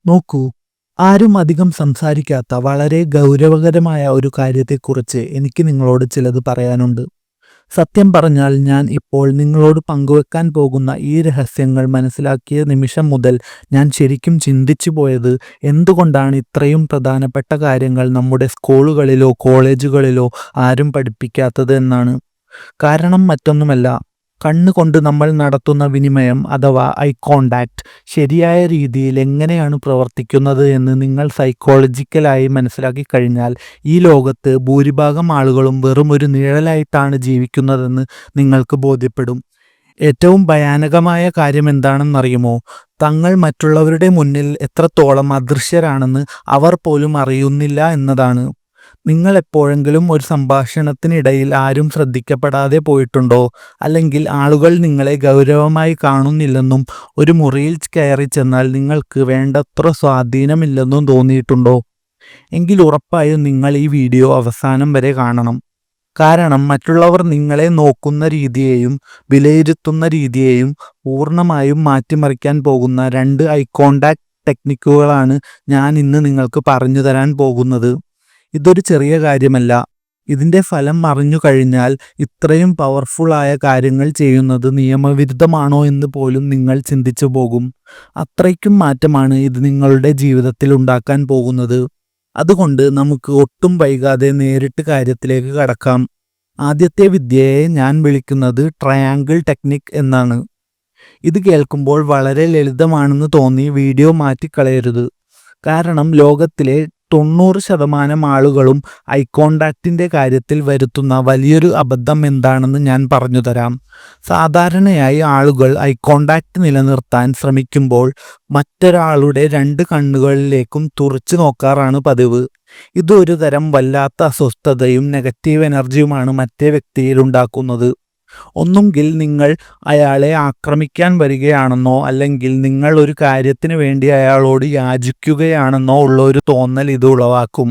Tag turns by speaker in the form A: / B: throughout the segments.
A: നോക്കൂ, ആരും അധികം സംസാരിക്കാത്ത വളരെ ഗൗരവകരമായ ഒരു കാര്യത്തെക്കുറിച്ച് എനിക്ക് നിങ്ങളോട് ചിലത് പറയാനുണ്ട്. സത്യം പറഞ്ഞാൽ ഞാൻ ഇപ്പോൾ നിങ്ങളോട് പങ്കുവെക്കാൻ പോകുന്ന ഈ രഹസ്യങ്ങൾ മനസ്സിലാക്കിയ നിമിഷം മുതൽ ഞാൻ ശരിക്കും ചിന്തിച്ചു പോയത് എന്തുകൊണ്ടാണ് ഇത്രയും പ്രധാനപ്പെട്ട കാര്യങ്ങൾ നമ്മുടെ സ്കൂളുകളിലോ കോളേജുകളിലോ ആരും പഠിപ്പിക്കാത്തത് എന്നാണ്. കാരണം മറ്റൊന്നുമല്ല, കണ്ണുകൊണ്ട് നമ്മൾ നടത്തുന്ന വിനിമയം അഥവാ ഐ കോണ്ടാക്ട് ശരിയായ രീതിയിൽ എങ്ങനെയാണ് പ്രവർത്തിക്കുന്നത് എന്ന് നിങ്ങൾ സൈക്കോളജിക്കലായി മനസ്സിലാക്കി കഴിഞ്ഞാൽ ഈ ലോകത്ത് ഭൂരിഭാഗം ആളുകളും വെറും ഒരു നിഴലായിട്ടാണ് ജീവിക്കുന്നതെന്ന് നിങ്ങൾക്ക് ബോധ്യപ്പെടും. ഏറ്റവും ഭയാനകമായ കാര്യം എന്താണെന്നറിയുമോ? തങ്ങൾ മറ്റുള്ളവരുടെ മുന്നിൽ എത്രത്തോളം അദൃശ്യരാണെന്ന് അവർ പോലും അറിയുന്നില്ല എന്നതാണ്. നിങ്ങൾ എപ്പോഴെങ്കിലും ഒരു സംഭാഷണത്തിനിടയിൽ ആരും ശ്രദ്ധിക്കപ്പെടാതെ പോയിട്ടുണ്ടോ? അല്ലെങ്കിൽ ആളുകൾ നിങ്ങളെ ഗൗരവമായി കാണുന്നില്ലെന്നും ഒരു മുറിയിൽ കയറി ചെന്നാൽ നിങ്ങൾക്ക് വേണ്ടത്ര സ്വാധീനമില്ലെന്നും തോന്നിയിട്ടുണ്ടോ? എങ്കിൽ ഉറപ്പായും നിങ്ങൾ ഈ വീഡിയോ അവസാനം വരെ കാണണം. കാരണം മറ്റുള്ളവർ നിങ്ങളെ നോക്കുന്ന രീതിയെയും വിലയിരുത്തുന്ന രീതിയെയും പൂർണ്ണമായും മാറ്റിമറിക്കാൻ പോകുന്ന 2 ഐ കോണ്ടാക്ട് ടെക്നിക്കുകളാണ് ഞാൻ ഇന്ന് നിങ്ങൾക്ക് പറഞ്ഞു തരാൻ പോകുന്നത്. ഇതൊരു ചെറിയ കാര്യമല്ല. ഇതിൻ്റെ ഫലം അറിഞ്ഞു കഴിഞ്ഞാൽ ഇത്രയും പവർഫുള്ളായ കാര്യങ്ങൾ ചെയ്യുന്നത് നിയമവിരുദ്ധമാണോ എന്ന് പോലും നിങ്ങൾ ചിന്തിച്ചു പോകും. അത്രയ്ക്കും മാറ്റമാണ് ഇത് നിങ്ങളുടെ ജീവിതത്തിൽ ഉണ്ടാക്കാൻ പോകുന്നത്. അതുകൊണ്ട് നമുക്ക് ഒട്ടും വൈകാതെ നേരിട്ട് കാര്യത്തിലേക്ക് കടക്കാം. ആദ്യത്തെ വിദ്യയെ ഞാൻ വിളിക്കുന്നത് ട്രയാങ്കിൾ ടെക്നിക് എന്നാണ്. ഇത് കേൾക്കുമ്പോൾ വളരെ ലളിതമാണെന്ന് തോന്നി വീഡിയോ മാറ്റിക്കളയരുത്. കാരണം ലോകത്തിലെ 90% ആളുകളും ഐ കോണ്ടാക്റ്റിൻ്റെ കാര്യത്തിൽ വരുത്തുന്ന വലിയൊരു അബദ്ധം എന്താണെന്ന് ഞാൻ പറഞ്ഞു തരാം. സാധാരണയായി ആളുകൾ ഐ കോണ്ടാക്റ്റ് നിലനിർത്താൻ ശ്രമിക്കുമ്പോൾ മറ്റൊരാളുടെ 2 കണ്ണുകളിലേക്കും തുറിച്ചു നോക്കാറാണ് പതിവ്. ഇത് ഒരു തരം വല്ലാത്ത അസ്വസ്ഥതയും നെഗറ്റീവ് എനർജിയുമാണ് മറ്റേ വ്യക്തിയിൽ ഉണ്ടാക്കുന്നത്. ഒന്നുകിൽ നിങ്ങൾ അയാളെ ആക്രമിക്കാൻ വരികയാണെന്നോ അല്ലെങ്കിൽ നിങ്ങൾ ഒരു കാര്യത്തിന് വേണ്ടി അയാളോട് യാചിക്കുകയാണെന്നോ ഉള്ള ഒരു തോന്നൽ ഇത് ഉളവാക്കും.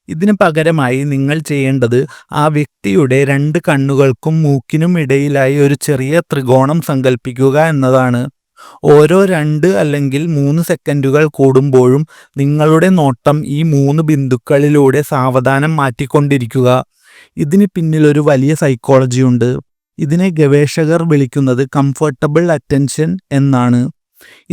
A: ഇതിന് പകരമായി നിങ്ങൾ ചെയ്യേണ്ടത് ആ വ്യക്തിയുടെ 2 കണ്ണുകൾക്കും മൂക്കിനും ഇടയിലായി ഒരു ചെറിയ ത്രികോണം സങ്കല്പിക്കുക എന്നതാണ്. ഓരോ 2 അല്ലെങ്കിൽ 3 സെക്കൻഡുകൾ കൂടുമ്പോഴും നിങ്ങളുടെ നോട്ടം ഈ 3 ബിന്ദുക്കളിലൂടെ സാവധാനം മാറ്റിക്കൊണ്ടിരിക്കുക. ഇതിന് പിന്നിൽ ഒരു വലിയ സൈക്കോളജിയുണ്ട്. ഇതിനെ ഗവേഷകർ വിളിക്കുന്നത് കംഫർട്ടബിൾ അറ്റൻഷൻ എന്നാണ്.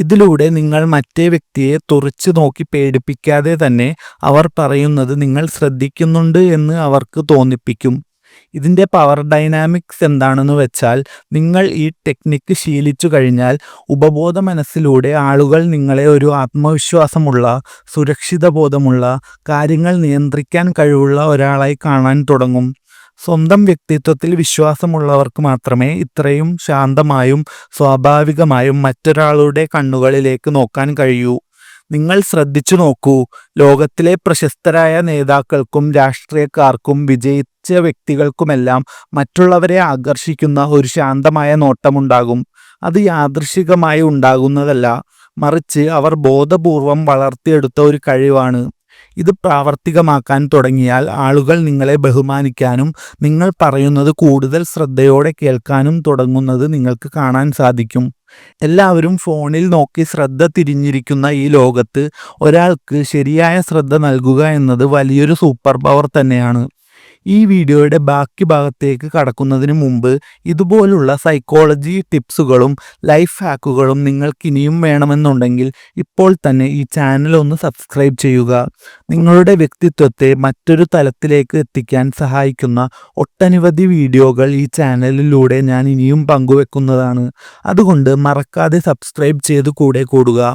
A: ഇതിലൂടെ നിങ്ങൾ മറ്റേ വ്യക്തിയെ തുറിച്ചു നോക്കി പേടിപ്പിക്കാതെ തന്നെ അവർ പറയുന്നത് നിങ്ങൾ ശ്രദ്ധിക്കുന്നുണ്ട് എന്ന് അവർക്ക് തോന്നിപ്പിക്കും. ഇതിൻ്റെ പവർ ഡൈനാമിക്സ് എന്താണെന്ന് വെച്ചാൽ, നിങ്ങൾ ഈ ടെക്നിക്ക് ശീലിച്ചു കഴിഞ്ഞാൽ ഉപബോധ മനസ്സിലൂടെ ആളുകൾ നിങ്ങളെ ഒരു ആത്മവിശ്വാസമുള്ള, സുരക്ഷിതബോധമുള്ള, കാര്യങ്ങൾ നിയന്ത്രിക്കാൻ കഴിവുള്ള ഒരാളായി കാണാൻ തുടങ്ങും. സ്വന്തം വ്യക്തിത്വത്തിൽ വിശ്വാസമുള്ളവർക്ക് മാത്രമേ ഇത്രയും ശാന്തമായും സ്വാഭാവികമായും മറ്റൊരാളുടെ കണ്ണുകളിലേക്ക് നോക്കാൻ കഴിയൂ. നിങ്ങൾ ശ്രദ്ധിച്ചു നോക്കൂ, ലോകത്തിലെ പ്രശസ്തരായ നേതാക്കൾക്കും രാഷ്ട്രീയക്കാർക്കും വിജയിച്ച വ്യക്തികൾക്കുമെല്ലാം മറ്റുള്ളവരെ ആകർഷിക്കുന്ന ഒരു ശാന്തമായ നോട്ടമുണ്ടാകും. അത് യാദൃശികമായി ഉണ്ടാകുന്നതല്ല, മറിച്ച് അവർ ബോധപൂർവം വളർത്തിയെടുത്ത ഒരു കഴിവാണ്. ഇത് പ്രാവർത്തികമാക്കാൻ തുടങ്ങിയാൽ ആളുകൾ നിങ്ങളെ ബഹുമാനിക്കാനും നിങ്ങൾ പറയുന്നത് കൂടുതൽ ശ്രദ്ധയോടെ കേൾക്കാനും തുടങ്ങുന്നത് നിങ്ങൾക്ക് കാണാൻ സാധിക്കും. എല്ലാവരും ഫോണിൽ നോക്കി ശ്രദ്ധ തിരിഞ്ഞിരിക്കുന്ന ഈ ലോകത്ത് ഒരാൾക്ക് ശരിയായ ശ്രദ്ധ നൽകുക എന്നത് വലിയൊരു സൂപ്പർ പവർ തന്നെയാണ്. ഈ വീഡിയോയുടെ ബാക്കി ഭാഗത്തേക്ക് കടക്കുന്നതിന് മുമ്പ് ഇതുപോലുള്ള സൈക്കോളജി ടിപ്സുകളും ലൈഫ് ഹാക്കുകളും നിങ്ങൾക്ക് ഇനിയും വേണമെന്നുണ്ടെങ്കിൽ ഇപ്പോൾ തന്നെ ഈ ചാനൽ ഒന്ന് സബ്സ്ക്രൈബ് ചെയ്യുക. നിങ്ങളുടെ വ്യക്തിത്വത്തെ മറ്റൊരു തലത്തിലേക്ക് എത്തിക്കാൻ സഹായിക്കുന്ന ഒട്ടനവധി വീഡിയോകൾ ഈ ചാനലിലൂടെ ഞാൻ ഇനിയും പങ്കുവെക്കുന്നതാണ്. അതുകൊണ്ട് മറക്കാതെ സബ്സ്ക്രൈബ് ചെയ്ത് കൂടെ കൂടുക.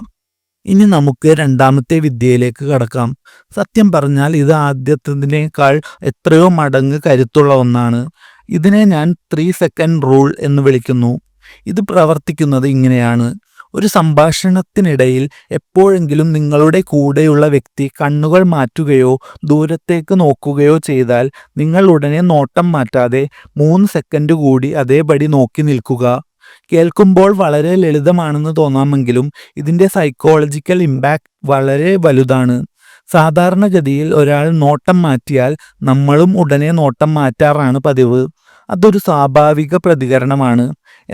A: ഇനി നമുക്ക് രണ്ടാമത്തെ വിദ്യയിലേക്ക് കടക്കാം. സത്യം പറഞ്ഞാൽ ഇത് ആദ്യത്തേതിനേക്കാൾ എത്രയോ മടങ്ങ് കരുത്തുള്ള ഒന്നാണ്. ഇതിനെ ഞാൻ 3 സെക്കൻഡ് റൂൾ എന്ന് വിളിക്കുന്നു. ഇത് പ്രവർത്തിക്കുന്നത് ഇങ്ങനെയാണ്. ഒരു സംഭാഷണത്തിനിടയിൽ എപ്പോഴെങ്കിലും നിങ്ങളുടെ കൂടെയുള്ള വ്യക്തി കണ്ണുകൾ മാറ്റുകയോ ദൂരത്തേക്ക് നോക്കുകയോ ചെയ്താൽ നിങ്ങൾ ഉടനെ നോട്ടം മാറ്റാതെ 3 സെക്കൻഡ് കൂടി അതേപടി നോക്കി നിൽക്കുക. കേൾക്കുമ്പോൾ വളരെ ലളിതമാണെന്ന് തോന്നാമെങ്കിലും ഇതിൻ്റെ സൈക്കോളജിക്കൽ ഇമ്പാക്റ്റ് വളരെ വലുതാണ്. സാധാരണഗതിയിൽ ഒരാൾ നോട്ടം മാറ്റിയാൽ നമ്മളും ഉടനെ നോട്ടം മാറ്റാറാണ് പതിവ്. അതൊരു സ്വാഭാവിക പ്രതികരണമാണ്.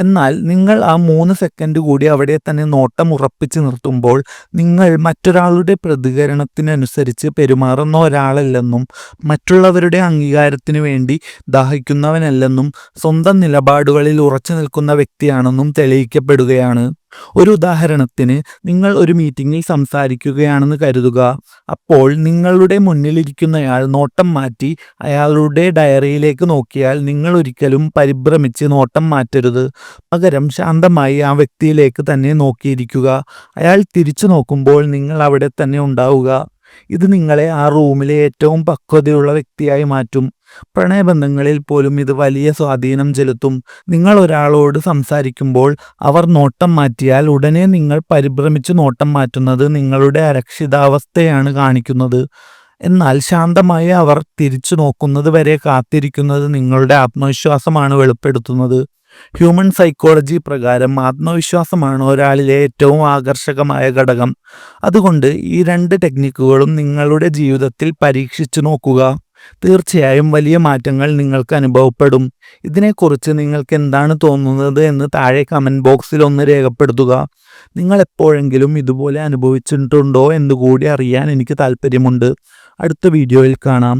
A: എന്നാൽ നിങ്ങൾ ആ 3 സെക്കൻഡ് കൂടി അവിടെ തന്നെ നോട്ടം ഉറപ്പിച്ച് നിർത്തുമ്പോൾ നിങ്ങൾ മറ്റൊരാളുടെ പ്രതികരണത്തിനനുസരിച്ച് പെരുമാറുന്ന ഒരാളല്ലെന്നും മറ്റുള്ളവരുടെ അംഗീകാരത്തിനു വേണ്ടി ദാഹിക്കുന്നവനല്ലെന്നും സ്വന്തം നിലപാടുകളിൽ ഉറച്ചു നിൽക്കുന്ന വ്യക്തിയാണെന്നും തെളിയിക്കപ്പെടുകയാണ്. ഒരു ഉദാഹരണത്തിന്, നിങ്ങൾ ഒരു മീറ്റിംഗിൽ സംസാരിക്കുകയാണെന്ന് കരുതുക. അപ്പോൾ നിങ്ങളുടെ മുന്നിലിരിക്കുന്നയാൾ നോട്ടം മാറ്റി അയാളുടെ ഡയറിയിലേക്ക് നോക്കിയാൽ നിങ്ങൾ ഒരിക്കലും പരിഭ്രമിച്ച് നോട്ടം മാറ്റരുത്. പകരം ശാന്തമായി ആ വ്യക്തിയിലേക്ക് തന്നെ നോക്കിയിരിക്കുക. അയാൾ തിരിച്ചു നോക്കുമ്പോൾ നിങ്ങൾ അവിടെ തന്നെ ഉണ്ടാവുക. ഇത് നിങ്ങളെ ആ റൂമിലെ ഏറ്റവും പക്വതയുള്ള വ്യക്തിയായി മാറ്റും. പ്രണയബന്ധങ്ങളിൽ പോലും ഇത് വലിയ സ്വാധീനം ചെലുത്തും. നിങ്ങൾ ഒരാളോട് സംസാരിക്കുമ്പോൾ അവർ നോട്ടം മാറ്റിയാൽ ഉടനെ നിങ്ങൾ പരിഭ്രമിച്ച് നോട്ടം മാറ്റുന്നത് നിങ്ങളുടെ അരക്ഷിതാവസ്ഥയാണ് കാണിക്കുന്നത്. എന്നാൽ ശാന്തമായി അവർ തിരിച്ചു നോക്കുന്നത് വരെ കാത്തിരിക്കുന്നത് നിങ്ങളുടെ ആത്മവിശ്വാസമാണ് വെളിപ്പെടുത്തുന്നത്. ഹ്യൂമൻ സൈക്കോളജി പ്രകാരം ആത്മവിശ്വാസമാണ് ഒരാളിലെ ഏറ്റവും ആകർഷകമായ ഘടകം. അതുകൊണ്ട് ഈ 2 ടെക്നിക്കുകളും നിങ്ങളുടെ ജീവിതത്തിൽ പരീക്ഷിച്ചു നോക്കുക. തീർച്ചയായും വലിയ മാറ്റങ്ങൾ നിങ്ങൾക്ക് അനുഭവപ്പെടും. ഇതിനെക്കുറിച്ച് നിങ്ങൾക്ക് എന്താണ് തോന്നുന്നത് എന്ന് താഴെ കമൻറ്റ് ബോക്സിൽ ഒന്ന് രേഖപ്പെടുത്തുക. നിങ്ങൾ എപ്പോഴെങ്കിലും ഇതുപോലെ അനുഭവിച്ചിട്ടുണ്ടോ എന്ന് കൂടി അറിയാൻ എനിക്ക് താല്പര്യമുണ്ട്. അടുത്ത വീഡിയോയിൽ കാണാം.